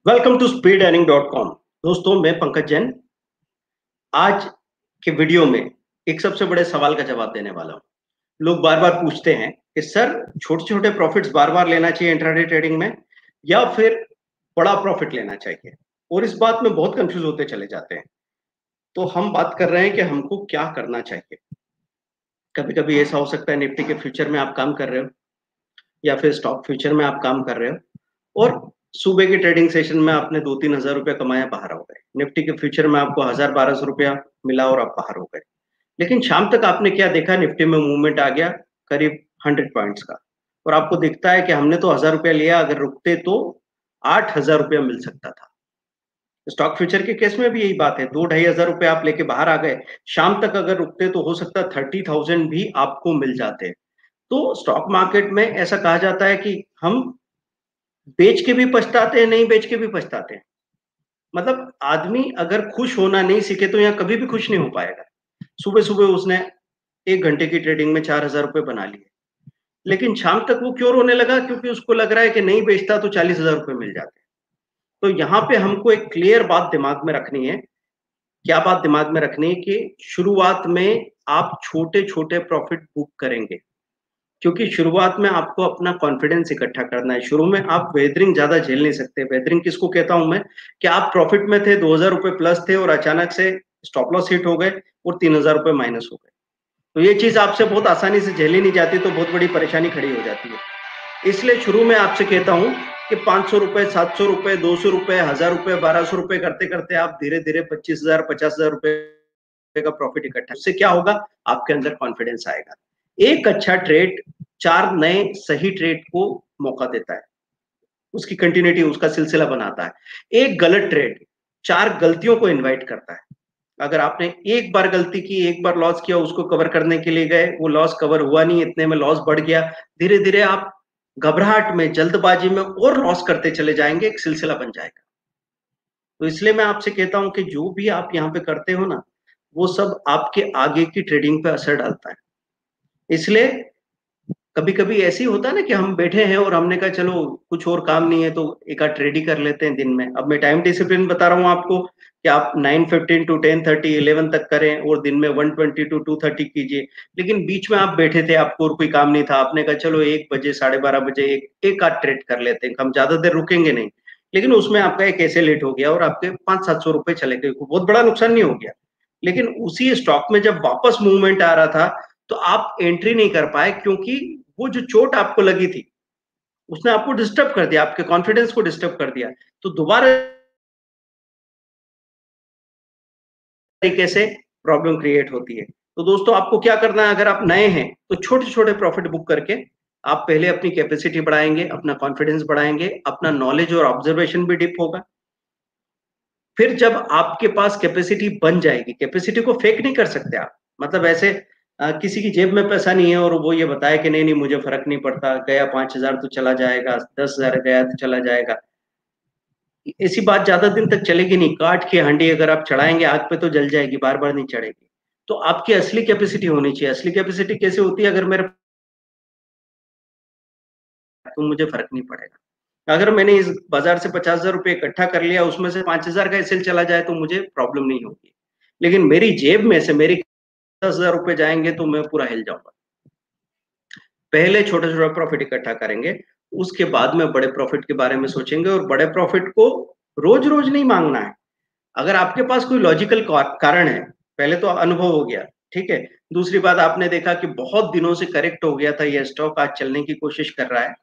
Welcome to speedearning.com। दोस्तों, मैं पंकज जैन आज के वीडियो में एक सबसे बड़े सवाल का जवाब देने वाला हूँ। लोग बार-बार पूछते हैं कि सर, छोटे-छोटे प्रॉफिट्स बार-बार लेना चाहिए इंट्राडे ट्रेडिंग में या फिर बड़ा प्रॉफिट लेना चाहिए? और इस बात में बहुत कन्फ्यूज़ होते चले जाते हैं। तो हम बात कर रहे हैं कि हमको क्या करना चाहिए? कभी-कभी ऐसा हो सकता है निफ्टी के फ्यूचर में आप काम कर रहे हो या फिर स्टॉक फ्यूचर में आप काम कर रहे हो और सुबह के ट्रेडिंग सेशन में आपने 2-3 हज़ार रुपया कमाया, बाहर हो गए। निफ्टी के फ्यूचर में आपको 1000-1200 रुपया मिला और आप बाहर हो गए। लेकिन शाम तक आपने क्या देखा, निफ्टी में मूवमेंट आ गया करीब 100 पॉइंट्स का और आपको दिखता है कि हमने तो 1000 रुपया लिया, अगर रुकते तो 8000 रुपया मिल सकता था। स्टॉक फ्यूचर के केस में भी यही बात है, 2-2500 रुपए आप लेके बाहर आ गए, शाम तक अगर रुकते तो हो सकता है 30,000 भी आपको मिल जाते। तो स्टॉक मार्केट में ऐसा कहा जाता है कि हम बेच के भी पछताते हैं, नहीं बेच के भी पछताते हैं। मतलब आदमी अगर खुश होना नहीं सीखे तो यहाँ कभी भी खुश नहीं हो पाएगा। सुबह-सुबह उसने 1 घंटे की ट्रेडिंग में 4000 रुपए बना लिए। लेकिन शाम तक वो क्यों रोने लगा? क्योंकि उसको लग रहा है कि नहीं बेचता तो 40,000 रुपए मिल जाते। तो यहाँ पे हमको एक क्लियर बात दिमाग में रखनी है। क्या बात दिमाग में रखनी है कि शुरुआत में आप छोटे-छोटे प्रॉफिट बुक करेंगे। क्योंकि शुरुआत में आपको अपना कॉन्फिडेंस इकट्ठा करना है। शुरू में आप वेदरिंग ज़्यादा झेल नहीं सकते। वेदरिंग किसको कहता हूँ मैं? कि आप प्रॉफिट में थे, 2000 रुपए प्लस थे और अचानक से स्टॉप लॉस हिट हो गए और 3000 रुपए माइनस हो गए। तो ये चीज़ आपसे बहुत आसानी से झेली नहीं जाती, तो बहुत बड़ी परेशानी खड़ी हो जाती है। इसलिए शुरू में आपसे कहता हूँ कि 500 रुपए, 700 रुपए, 200 रुपए, 1000 रुपए, 1200 रुपए करते-करते आप धीरे-धीरे 25,000, 50,000 रुपए का प्रॉफिट इकट्ठा, उससे क्या होगा? आपके अंदर कॉन्फिडेंस आएगा। एक अच्छा ट्रेड 4 नए सही ट्रेड को मौका देता है। उसकी कंटिन्यूटी, उसका सिलसिला बनाता है। एक गलत ट्रेड 4 गलतियों को इनवाइट करता है। अगर आपने एक बार गलती की, एक बार लॉस किया, उसको कवर करने के लिए गए, वो लॉस कवर हुआ नहीं, इतने में लॉस बढ़ गया। धीरे-धीरे आप घबराहट में, जल्दबाजी में और लॉस करते चले जाएँगे, एक सिलसिला बन जाएगा। तो इसलिए मैं आपसे कहता हूँ कि जो भी आप यहाँ पे करते हो ना, वो सब आपके आगे की ट्रेडिंग पे असर डालता है। इसलिए कभी-कभी ऐसे ही होता है ना कि हम बैठे हैं और हमने कहा चलो कुछ और काम नहीं है तो एक आध ट्रेड ही कर लेते हैं दिन में। अब मैं टाइम डिसिप्लिन बता रहा हूँ आपको कि आप 9:15 टू 10:30 11 तक करें और दिन में 1:20 टू 2:30 कीजिए। लेकिन बीच में आप बैठे थे, आपको और कोई काम नहीं था। आपने कहा चलो 1 बजे, साढ़े 12 बजे एक आध ट्रेड कर लेते हैं, हम ज़्यादा देर रुकेंगे नहीं। लेकिन उसमें आपका एक ऐसे लेट हो गया और आपके 500-700 रुपए चले गए। बहुत बड़ा नुकसान नहीं हो गया। लेकिन उसी स्टॉक में जब वापस मूवमेंट आ रहा था, तो आप एंट्री नहीं कर पाए क्योंकि वो जो चोट आपको लगी थी, उसने आपको डिस्टर्ब कर दिया, आपके कॉन्फिडेंस को डिस्टर्ब कर दिया। तो दोबारा तरीके से प्रॉब्लम क्रिएट होती है। तो दोस्तों, आपको क्या करना है? अगर आप नए हैं, तो छोटे-छोटे प्रॉफिट बुक करके आप पहले अपनी कैपेसिटी बढ़ाएँगे, अपना कॉन्फिडेंस बढ़ाएँगे, अपना नॉलेज और ऑब्जर्वेशन भी डीप होगा। फिर जब आपके पास कैपेसिटी बन जाएगी, कैपेसिटी को फेक नहीं कर सकते आप। मतलब ऐसे किसी की जेब में पैसा नहीं है और वो ये बताए कि नहीं-नहीं मुझे फ़र्क नहीं पड़ता, गया 5000 तो चला जाएगा, 10,000 गया तो चला जाएगा। ऐसी बात ज़्यादा दिन तक चलेगी नहीं। काठ की हांडी अगर आप चढ़ाएँगे आग पे तो जल जाएगी, बार-बार नहीं चढ़ेगी। तो आपकी असली कैपेसिटी होनी चाहिए। असली कैपेसिटी कैसे होती है? अगर मेरे तो मुझे फ़र्क नहीं पड़ेगा। अगर मैंने इस बाज़ार से 50,000 रुपए इकट्ठा कर लिया, उसमें से 5,000 का एसएल चला जाए तो मुझे प्रॉब्लम नहीं होगी। लेकिन मेरी जेब में से मेरी 10,000 रुपए जाएँगे तो मैं पूरा हिल जाऊँगा। पहले छोटा-छोटा प्रॉफिट इकट्ठा करेंगे, उसके बाद में बड़े प्रॉफिट के बारे में सोचेंगे और बड़े प्रॉफिट को रोज़-रोज़ नहीं माँगना है। अगर आपके पास कोई लॉजिकल कारण है, पहले तो अनुभव हो गया, ठीक है? दूसरी बात, आपने देखा कि बहुत दिनों से करेक्ट हो गया था ये स्टॉक, आज चलने की कोशिश कर रहा है।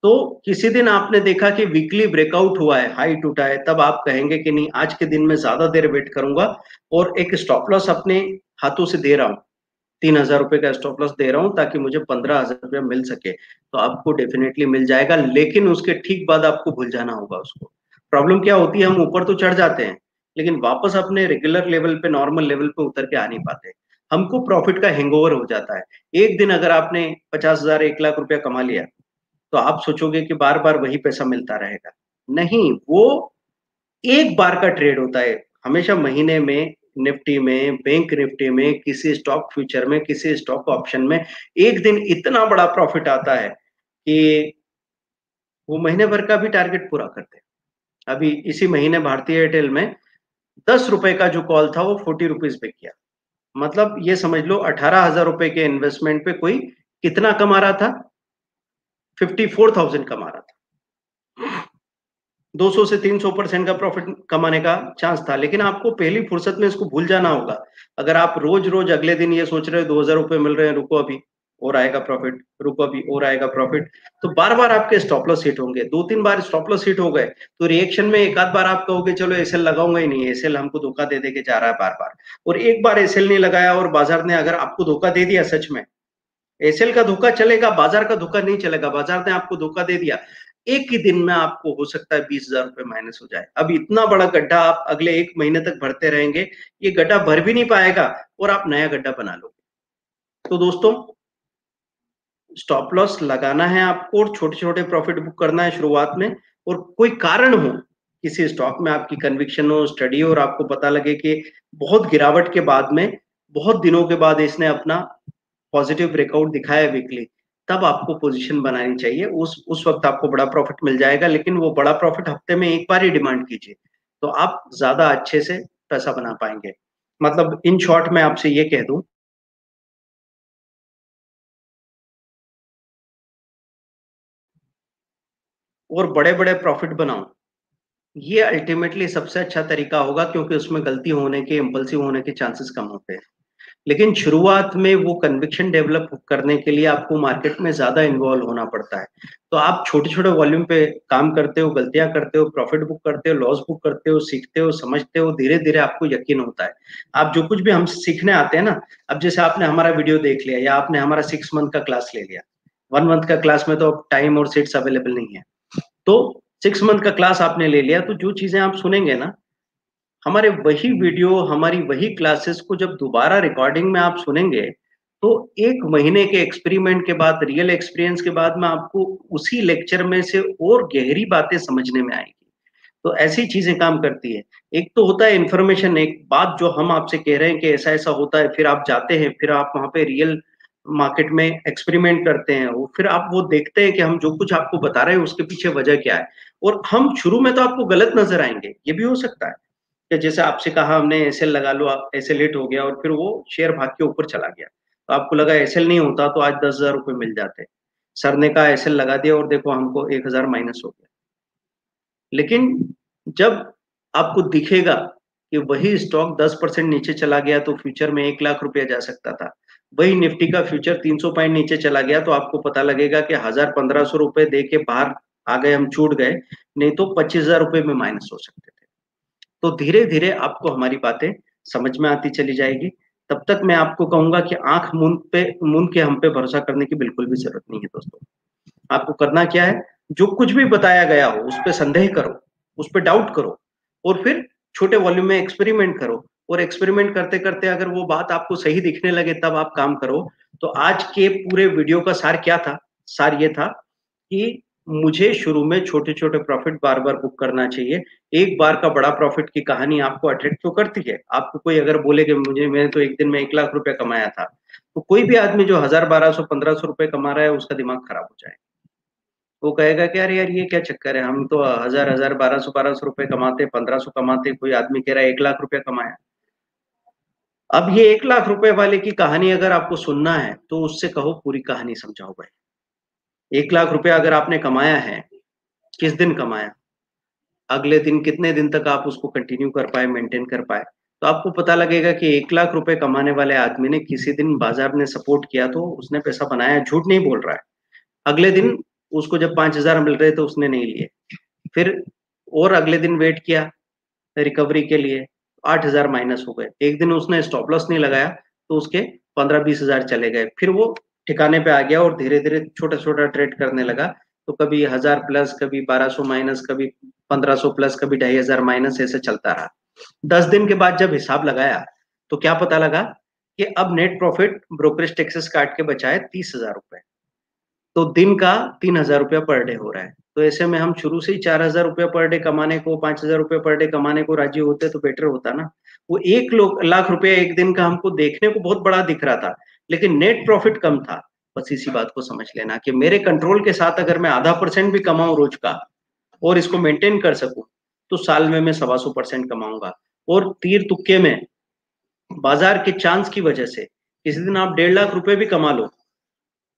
तो किसी दिन आपने देखा कि वीकली ब्रेकआउट हुआ है, हाई टूटा है, तब आप कहेंगे कि नहीं, आज के दिन में ज़्यादा देर वेट करूँगा और एक स्टॉप लॉस अपने हाथों से दे रहा हूँ। 3000 रुपए का स्टॉप लॉस दे रहा हूँ ताकि मुझे 15,000 रुपया मिल सके। तो आपको डेफ़िनेटली मिल जाएगा, लेकिन उसके ठीक बाद आपको भूल जाना होगा उसको। प्रॉब्लम क्या होती है, हम ऊपर तो चढ़ जाते हैं, लेकिन वापस अपने रेगुलर लेवल पे, नॉर्मल लेवल पे उतर के आ नहीं पाते। हमको प्रॉफिट का हैंगओवर हो जाता है। एक दिन अगर आपने 50,000 1 लाख रुपया कमा लिया, तो आप सोचोगे कि बार-बार वही पैसा मिलता रहेगा। नहीं, वो एक बार का ट्रेड होता है। हमेशा महीने में, निफ्टी में, बैंक निफ्टी में, किसी स्टॉक फ्यूचर में, किसी स्टॉक ऑप्शन में एक दिन इतना बड़ा प्रॉफिट आता है कि वो महीने भर का भी टारगेट पूरा कर दे। अभी इसी महीने भारतीय एयरटेल में 10 रुपए का जो कॉल था वो 40 रुपीज पे किया। मतलब ये समझ लो 18,000 रुपए के इन्वेस्टमेंट पे कोई कितना कमा रहा था? 54,000 कमा रहा था। 200 से 300% का प्रॉफिट कमाने का चांस था, लेकिन आपको पहली फुर्सत में इसको भूल जाना होगा। अगर आप रोज-रोज अगले दिन ये सोच रहे हो 2,000 रुपए मिल रहे हैं, रुको अभी और आएगा प्रॉफिट, रुको अभी और आएगा प्रॉफिट, तो बार-बार आपके स्टॉप लॉस हिट होंगे। 2-3 बार स्टॉप लॉस हिट हो गए, तो रिएक्शन में एक आध बार आप कहोगे चलो एसएल लगाऊँगा ही नहीं, एसएल हमको धोखा दे के जा रहा है बार-बार। और एक बार एसएल नहीं लगाया और बाजार ने अगर आपको धोखा दे दिया सच में, एसएल का धोखा चलेगा, बाजार का धोखा नहीं चलेगा। बाजार ने आपको धोखा दे दिया, एक ही दिन में आपको हो सकता है 20,000 रुपए माइनस हो जाए। अब इतना बड़ा गड्ढा आप अगले 1 महीने तक भरते रहेंगे, ये गड्ढा भर भी नहीं पाएगा और आप नया गड्ढा बना लोगे। तो दोस्तों, स्टॉप लॉस लगाना है आपको और छोटे-छोटे प्रॉफिट बुक करना है शुरुआत में। और कोई कारण हो, किसी स्टॉक में आपकी कन्विक्शन हो, स्टडी हो और आपको पता लगे कि बहुत गिरावट के बाद में, बहुत दिनों के बाद इसने अपना पॉजिटिव ब्रेकआउट दिखाया वीकली, तब आपको पोजीशन बनानी चाहिए। उस वक़्त आपको बड़ा प्रॉफिट मिल जाएगा, लेकिन वो बड़ा प्रॉफिट हफ्ते में एक बार ही डिमांड कीजिए, तो आप ज़्यादा अच्छे से पैसा बना पाएँगे। मतलब इन शॉर्ट मैं आपसे ये कह दूँ, और बड़े-बड़े प्रॉफिट बनाओ, ये अल्टीमेटली सबसे अच्छा तरीका होगा, क्योंकि उसमें गलती होने के, इम्पल्सिव होने के चांसेस कम होते हैं। लेकिन शुरुआत में वो कन्विक्शन डेवलप करने के लिए आपको मार्केट में ज़्यादा इन्वॉल्व होना पड़ता है। तो आप छोटे-छोटे वॉल्यूम पे काम करते हो, गलतियाँ करते हो, प्रॉफिट बुक करते हो, लॉस बुक करते हो, सीखते हो, समझते हो, धीरे-धीरे आपको यकीन होता है। आप जो कुछ भी हमसे सीखने आते हैं ना, अब जैसे आपने हमारा वीडियो देख लिया या आपने हमारा 6 मंथ का क्लास ले लिया। 1 मंथ का क्लास में तो अब टाइम और सीट्स अवेलेबल नहीं है। तो 6 मंथ का क्लास आपने ले लिया, तो जो चीज़ें आप सुनेंगे ना, हमारे वही वीडियो, हमारी वही क्लासेस को जब दोबारा रिकॉर्डिंग में आप सुनेंगे, तो 1 महीने के एक्सपेरिमेंट के बाद, रियल एक्सपीरियंस के बाद में आपको उसी लेक्चर में से और गहरी बातें समझने में आएगी। तो ऐसी चीज़ें काम करती है। एक तो होता है इन्फॉर्मेशन, एक बात जो हम आपसे कह रहे हैं कि ऐसा-ऐसा होता है, फिर आप जाते हैं, फिर आप वहाँ पे रियल मार्केट में एक्सपेरिमेंट करते हैं, वो फिर आप वो देखते हैं कि हम जो कुछ आपको बता रहे हैं उसके पीछे वजह क्या है। और हम शुरू में तो आपको गलत नज़र आएँगे, ये भी हो सकता है। कि जैसे आपसे कहा हमने एसएल लगा लो, आप एसएल हिट हो गया और फिर वो शेयर भाग के ऊपर चला गया। तो आपको लगा एसएल नहीं होता तो आज 10,000 रुपए मिल जाते। सर ने कहा एसएल लगा दिया और देखो हमको 1,000 माइनस हो गया। लेकिन जब आपको दिखेगा कि वही स्टॉक 10% नीचे चला गया तो फ्यूचर में 1 लाख रुपया जा सकता था। वही निफ्टी का फ्यूचर 300 पॉइंट नीचे चला गया तो आपको पता लगेगा कि 1,000-1,500 रुपए दे के बाहर आ गए, हम छूट गए, नहीं तो 25,000 रुपए में माइनस हो सकते थे। तो धीरे-धीरे आपको हमारी बातें समझ में आती चली जाएगी। तब तक मैं आपको कहूँगा कि आँख मूंद के हम पे भरोसा करने की बिल्कुल भी ज़रूरत नहीं है दोस्तों। आपको करना क्या है, जो कुछ भी बताया गया हो, उस पे संदेह करो, उस पे डाउट करो और फिर छोटे वॉल्यूम में एक्सपेरिमेंट करो। और एक्सपेरिमेंट करते-करते अगर वो बात आपको सही दिखने लगे तब आप काम करो। तो आज के पूरे वीडियो का सार क्या था? सार ये था कि मुझे शुरू में छोटे-छोटे प्रॉफिट बार-बार बुक करना चाहिए। एक बार का बड़ा प्रॉफिट की कहानी आपको अट्रैक्ट तो करती है। आपको कोई अगर बोले कि मैंने तो एक दिन में 1 लाख रुपया कमाया था, तो कोई भी आदमी जो 1000, 1200, 1500 रुपए कमा रहा है, उसका दिमाग खराब हो जाएगा। वो कहेगा कि अरे यार ये क्या चक्कर है, हम तो 1000, 1200 रुपए कमाते, 1500 कमाते, कोई आदमी कह रहा है 1 लाख रुपया कमाया। अब ये 1 लाख रुपए वाले की कहानी अगर आपको सुनना है, तो उससे कहो पूरी कहानी समझाओ भाई। 1 लाख रुपया अगर आपने कमाया है, किस दिन कमाया? अगले दिन कितने दिन तक आप उसको कंटिन्यू कर पाए, मेंटेन कर पाए? तो आपको पता लगेगा कि 1 लाख रुपए कमाने वाले आदमी ने किसी दिन बाज़ार ने सपोर्ट किया तो उसने पैसा बनाया, झूठ नहीं बोल रहा है। अगले दिन उसको जब 5,000 मिल रहे थे उसने नहीं लिए। फिर और अगले दिन वेट किया रिकवरी के लिए, 8,000 माइनस हो गए। एक दिन उसने स्टॉप लॉस नहीं लगाया, तो उसके 15-20,000 चले गए। फिर वो ठिकाने पे आ गया और धीरे-धीरे छोटा-छोटा ट्रेड करने लगा। तो कभी 1000 प्लस, कभी 1200 माइनस, कभी 1500 प्लस, कभी 2,500 माइनस, ऐसे चलता रहा। 10 दिन के बाद जब हिसाब लगाया, तो क्या पता लगा कि अब नेट प्रॉफिट ब्रोकरेज टैक्सेस काट के बचा है 30,000 रुपए। तो दिन का 3,000 रुपया पर डे हो रहा है। तो ऐसे में हम शुरू से ही 4,000 रुपया पर डे कमाने को, 5,000 रुपया पर डे कमाने को राज़ी होते तो बेटर होता ना। वो 1 लाख रुपया एक दिन का हमको देखने को बहुत बड़ा दिख रहा था, लेकिन नेट प्रॉफिट कम था। बस इसी बात को समझ लेना कि मेरे कंट्रोल के साथ अगर मैं आधा % भी कमाऊँ रोज़ का और इसको मेंटेन कर सकूँ, तो साल में मैं 125% कमाऊंगा। और तीर तुक्के में बाजार के चांस की वजह से किसी दिन आप 1.5 लाख रुपए भी कमा लो,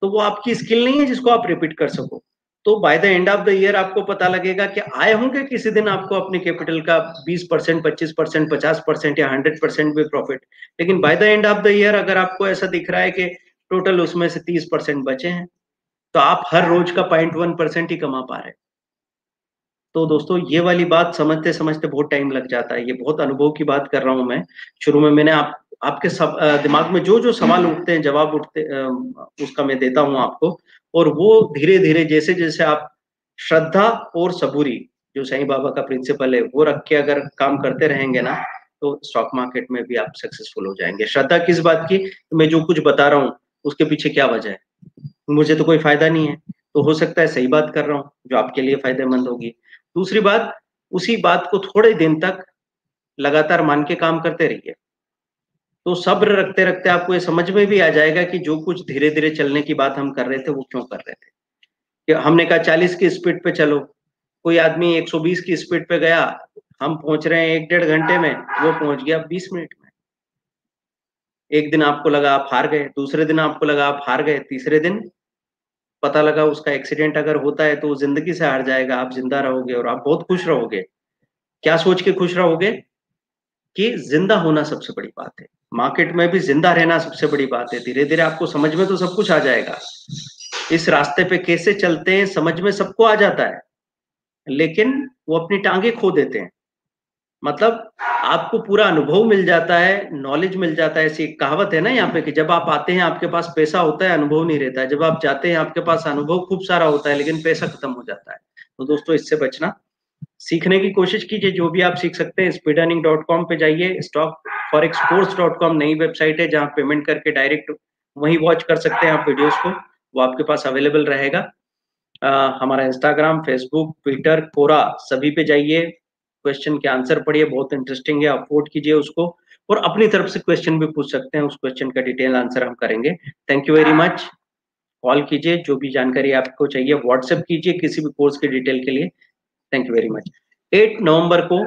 तो वो आपकी स्किल नहीं है जिसको आप रिपीट कर सको। तो by the end of the year आपको पता लगेगा कि आए होंगे किसी दिन आपको अपने कैपिटल का 20%, 25%, 50% या 100% भी प्रॉफिट, लेकिन by the end of the year अगर आपको ऐसा दिख रहा है कि टोटल उसमें से 30% बचे हैं, तो आप हर रोज का 0.1% ही कमा पा रहे हैं। तो दोस्तों ये वाली बात समझते समझते बहुत टाइम लग जाता है। ये बहुत अनुभव की बात कर रहा हूं मैं। शुरू में मैंने आपके सब दिमाग में जो जो सवाल उठते हैं, जवाब उठते उसका मैं देता हूं आपको। और वो धीरे धीरे जैसे जैसे आप श्रद्धा और सबूरी, जो साईं बाबा का प्रिंसिपल है, वो रख के अगर काम करते रहेंगे ना, तो स्टॉक मार्केट में भी आप सक्सेसफुल हो जाएंगे। श्रद्धा किस बात की? मैं जो कुछ बता रहा हूँ उसके पीछे क्या वजह है? मुझे तो कोई फायदा नहीं है, तो हो सकता है सही बात कर रहा हूँ जो आपके लिए फायदेमंद होगी। दूसरी बात, उसी बात को थोड़े दिन तक लगातार मान के काम करते रहिए, तो सब्र रखते रखते आपको ये समझ में भी आ जाएगा कि जो कुछ धीरे धीरे चलने की बात हम कर रहे थे वो क्यों कर रहे थे। कि हमने कहा 40 की स्पीड पे चलो, कोई आदमी 120 की स्पीड पे गया, हम पहुंच रहे हैं 1-1.5 घंटे में, वो पहुंच गया 20 मिनट में। एक दिन आपको लगा आप हार गए, दूसरे दिन आपको लगा आप हार गए, तीसरे दिन पता लगा उसका एक्सीडेंट अगर होता है तो वो जिंदगी से हार जाएगा, आप जिंदा रहोगे और आप बहुत खुश रहोगे। क्या सोच के खुश रहोगे? कि जिंदा होना सबसे बड़ी बात है। मार्केट में भी जिंदा रहना सबसे बड़ी बात है। धीरे धीरे आपको समझ में तो सब कुछ आ जाएगा, इस रास्ते पे कैसे चलते हैं समझ में सबको आ जाता है, लेकिन वो अपनी टांगे खो देते हैं। मतलब आपको पूरा अनुभव मिल जाता है, नॉलेज मिल जाता है। ऐसी एक कहावत है ना यहाँ पे कि जब आप आते हैं आपके पास पैसा होता है, अनुभव नहीं रहता है। जब आप जाते हैं आपके पास अनुभव खूब सारा होता है, लेकिन पैसा खत्म हो जाता है। तो दोस्तों इससे बचना, सीखने की कोशिश कीजिए। जो भी आप सीख सकते हैं, speedearning.com पे जाइए। stockforexports.com नई वेबसाइट है जहां पेमेंट करके डायरेक्ट वहीं वॉच कर सकते हैं आप वीडियोस को, वो आपके पास अवेलेबल रहेगा। हमारा इंस्टाग्राम, फेसबुक, ट्विटर, कोरा सभी पे जाइए, क्वेश्चन के आंसर पढ़िए, बहुत इंटरेस्टिंग है, अपलोड कीजिए उसको। और अपनी तरफ से क्वेश्चन भी पूछ सकते हैं, उस क्वेश्चन का डिटेल आंसर हम करेंगे। Thank you very much. Call कीजिए, जो भी जानकारी आपको चाहिए व्हाट्सएप कीजिए किसी भी कोर्स के डिटेल के लिए। Thank you very much. 8 नवंबर को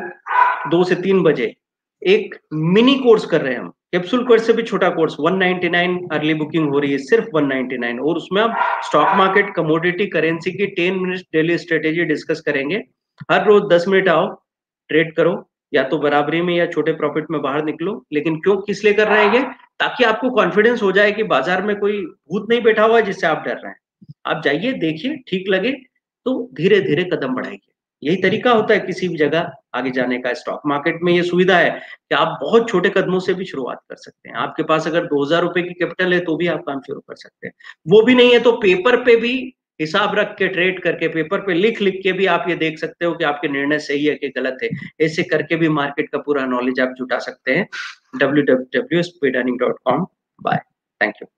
2 से 3 बजे एक मिनी कोर्स कर रहे हैं हम, कैप्सूल कोर्स से भी छोटा कोर्स, 199 अर्ली बुकिंग हो रही है, सिर्फ 199। और उसमें हम स्टॉक मार्केट, कमोडिटी, करेंसी की 10 मिनट डेली स्ट्रेटेजी डिस्कस करेंगे। हर रोज 10 मिनट आओ, ट्रेड करो, या तो बराबरी में या छोटे प्रॉफिट में बाहर निकलो। लेकिन क्यों, किस लिए कर रहे हैं ये? ताकि आपको कॉन्फिडेंस हो जाए कि बाजार में कोई भूत नहीं बैठा हुआ है जिससे आप डर रहे हैं। आप जाइए, देखिए, ठीक लगे तो धीरे धीरे कदम बढ़ाइए। यही तरीका होता है किसी भी जगह आगे जाने का। स्टॉक मार्केट में ये सुविधा है कि आप बहुत छोटे कदमों से भी शुरुआत कर सकते हैं। आपके पास अगर 2000 रुपए की कैपिटल है तो भी आप काम शुरू कर सकते हैं। वो भी नहीं है तो पेपर पे भी हिसाब रख के, ट्रेड करके, पेपर पे लिख लिख के भी आप ये देख सकते हो कि आपके निर्णय सही है कि गलत है। ऐसे करके भी मार्केट का पूरा नॉलेज आप जुटा सकते हैं। www.speedearning.com। Bye, thank you.